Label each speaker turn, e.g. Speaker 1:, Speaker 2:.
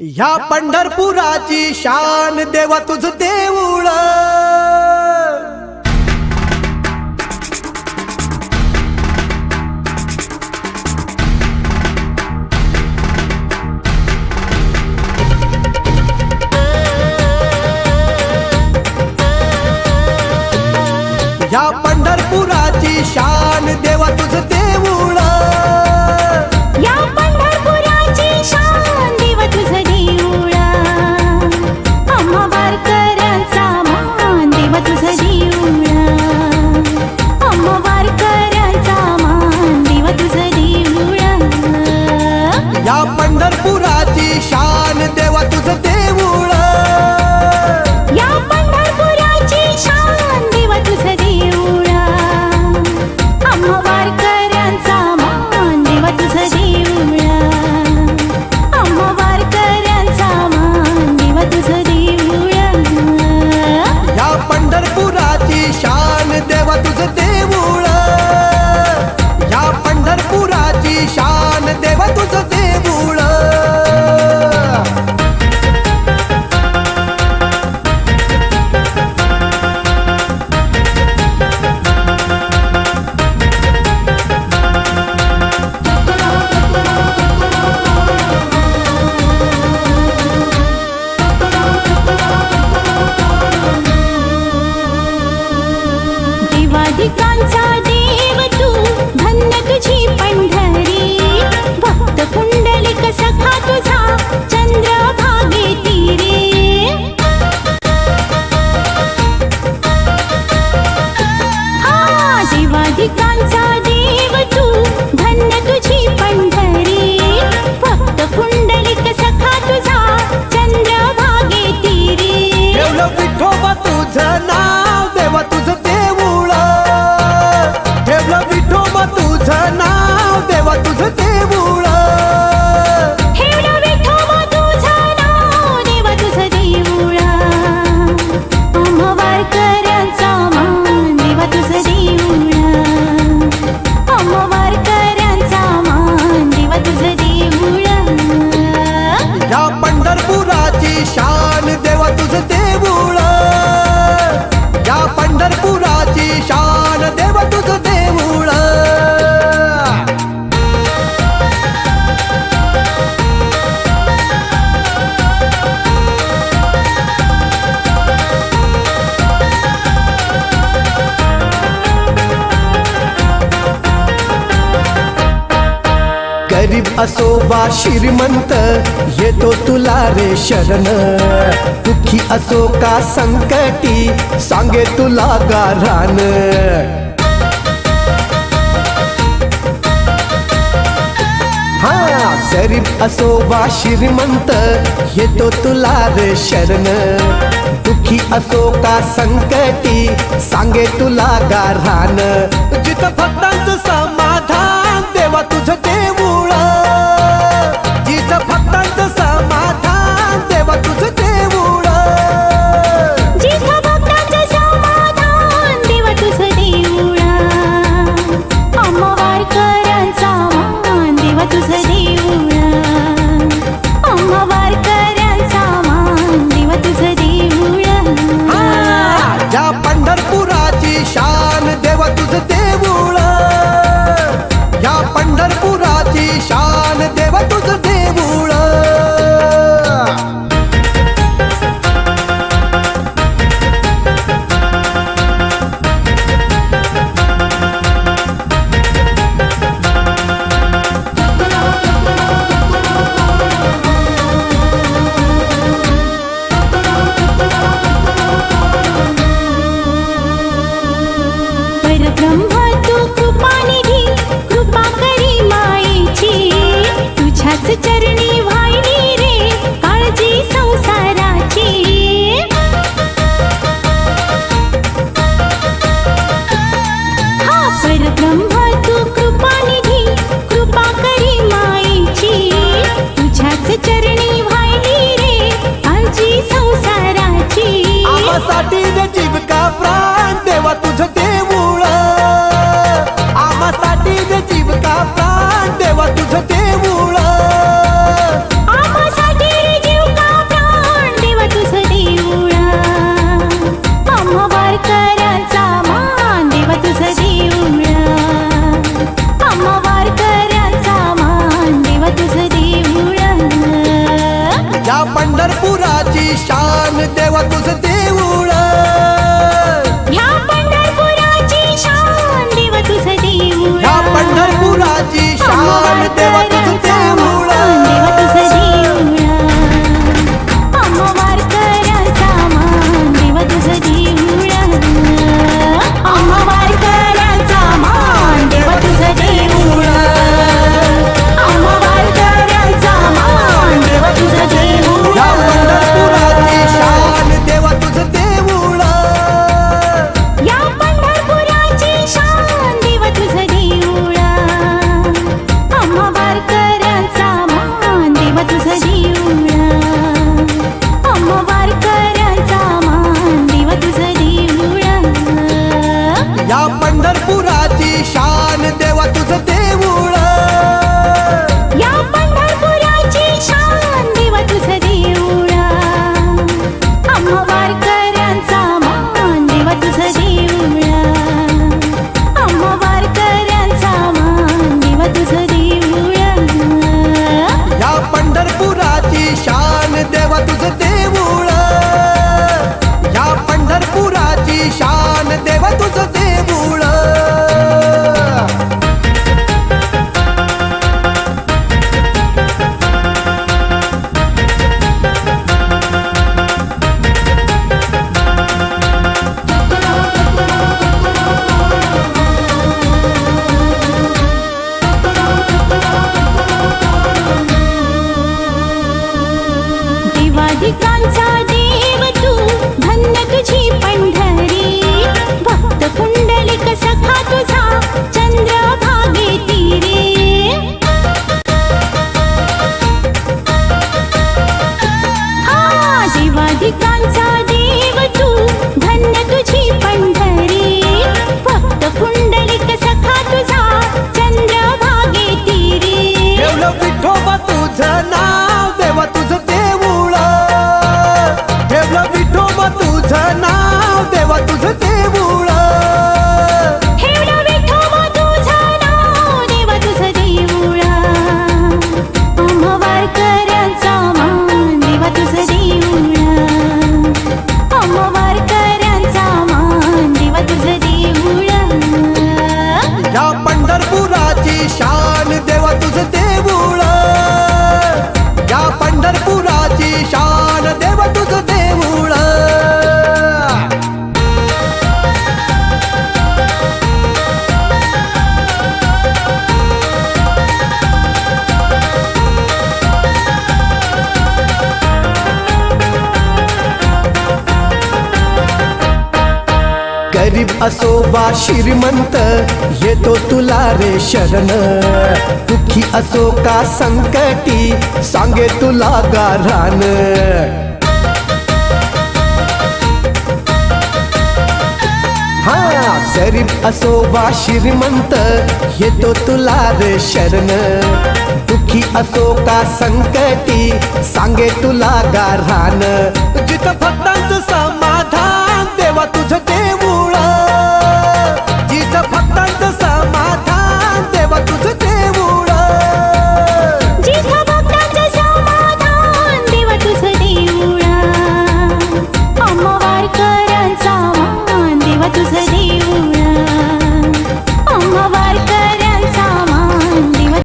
Speaker 1: ह्या पंढरपुराची शान देवा तुझ देऊळ। ह्या पंढरपुराची शान देवा तुझ देऊळ।
Speaker 2: या पंढरपुराची शान देवा तुझ देऊळ। अम्मा वारकऱ्यांचा मान देवा तुझ देऊळ। अम्मा वारकऱ्यांचा मान देवा तुझ देऊळ।
Speaker 1: या पंढरपुराची शान देवा तुझ देऊळ।
Speaker 2: या पंढरपुराची शान देवा तुझ देऊळ। अम्मा वारकऱ्यांचा मान देवा तुझ देऊळ। अम्मा वारकऱ्यांचा मान देवा तुझ देऊळ।
Speaker 1: या पंढरपुराची शान देवा तुझ देऊळ। या पंढरपुराची शान देवा तुझ देऊळ।
Speaker 2: देवाधिकांचा देव तू धन्य तुझी पंढरी। भक्त पुंडलिक सखा तुझा चंद्रभागे तीरे। हा देवाधिकांचा देव तू धन्य तुझी पंढरी। भक्त पुंडलिक सखा तुझा चंद्रभागे तीरे।
Speaker 1: ठेवलं विठोबा तुझं नाव देवा तुझ देऊळ। ठेवलं विठोबा तुझं नाव देवा तुझ देऊळ।
Speaker 2: ठेवलं विठोबा तुझं नाव देवा तुझ देऊळ। अम्मा वारकऱ्यांचा मान देवा तुझ देऊळ। अम्मा वारकऱ्यांचा मान देवा तुझ देऊळ।
Speaker 1: या पंढरपुराची शान देवा तुझ देऊळ। या पंढरपुराची शान देवा तुझ देऊळ। गरीब असो वा श्रीमंत येतो तुला रे शरण। दुःखी असो का संकटी सांगे तुला गारान। हा गरीब असो वा श्रीमंत येतो तुला रे शरण। दुःखी असो का संकटी सांगे तुला गारान। जिथं भक्तांचं समाधान देवा तुझ देऊळ। जिथं भक्तांचं समाधान देवा तुझ देऊळ।
Speaker 2: जिथं भक्तांचं समाधान देवा तुझ देऊळ। अम्मा वारकऱ्यांचा मान देवा तुझ देऊळ। अम्मा वारकऱ्यांचा मान देवा तुझ देऊळ।
Speaker 1: या पंढरपुराची शान देवा तुझ देऊळ। या पंढरपुराची शान देवा तुझ देऊळ।
Speaker 2: परब्रह्म तू कृपानिधी कृपा करी मायेची। तुझ्याच चरणी वाहिली रे काळजी संसाराची। हा परब्रह्म तू कृपानिधी कृपा करी मायेची। तुझ्याच चरणी वाहिली रे काळजी संसाराची।
Speaker 1: आमासाठी रे जीव का प्राण देवा तुझ देऊळ। आमासाठी रे जीव का प्राण देवा तुझ देऊळ।
Speaker 2: आम्हासाठी रे
Speaker 1: पंढरपुराची शान देवा तुझं देऊळ,
Speaker 2: ह्या पंढरपुराची शान देवा तुझं देऊळ,
Speaker 1: ह्या पंढरपुराची शान देवा तुझं देऊळ,
Speaker 2: देवा तुझं देऊळ, अम्मा वारकऱ्याचा मान देवा तुझं देऊळ, अम्मा वारकऱ्याचा मान देवा तुझं देऊळ, अम्मा वारकऱ्याचा मान देवा तुझं देऊळ,
Speaker 1: ह्या पंढरपुराची शान देवा तुझं देऊळ,
Speaker 2: या पंढरपुराची शान देवा तुझं देऊळ, अम्मा वारकऱ्याचा मान देवा तुझं देऊळ, अम्मा वारकऱ्याचा मान देवा तुझं देऊळ,
Speaker 1: या पंढरपुराची शान देवा तुझं देऊळ,
Speaker 2: या पंढरपुराची शान देवा तुझं देऊळ, अम्मा वारकऱ्यांचा मान देवा तुझं देऊळ, अम्मा वारकऱ्यांचा मान देवा तुझं देऊळ,
Speaker 1: या पंढरपुराची शान देवा तुझं देऊळ, या पंढरपुराची शान देवा तुझं देऊळ.
Speaker 2: देवाधिकांचा देव तू, धन्य तुझी पंढरी, भक्त कुंडलिक सखा तुझा चंद्रभागे तीरे, हा देवाधिकांचा देव तू, धन्य तुझी पंढरी, भक्त कुंडलिक सखा तुझा चंद्रभागे तीरे,
Speaker 1: ठेवलं विठोबा तुझं नाव देवा तुझं देऊळ, ठेवलं विठोबा तुझं नाव देवा तुझं देऊळ,
Speaker 2: ठेवलं विठोबा तुझं नाव देवा तुझं देऊळ, अम्मा वारकऱ्यांचा मान देवा तुझं देऊळ, अम्मा वारकऱ्यांचा मान देवा तुझं देऊळ,
Speaker 1: या पंढरपुराची शान देवा तुझं देऊळ, या पंढरपुराची शान देवा तुझं देऊळ. गरीब असो वा श्रीमंत येतो तुला रे शरण, दुःखी असो का संकटी सांगे तुला गारान, हा गरीब असो वा श्रीमंत येतो तुला रे शरण, दुःखी असो का संकटी सांगे तुला गारान, जिथं भक्तांचं समाधान देवा तुझं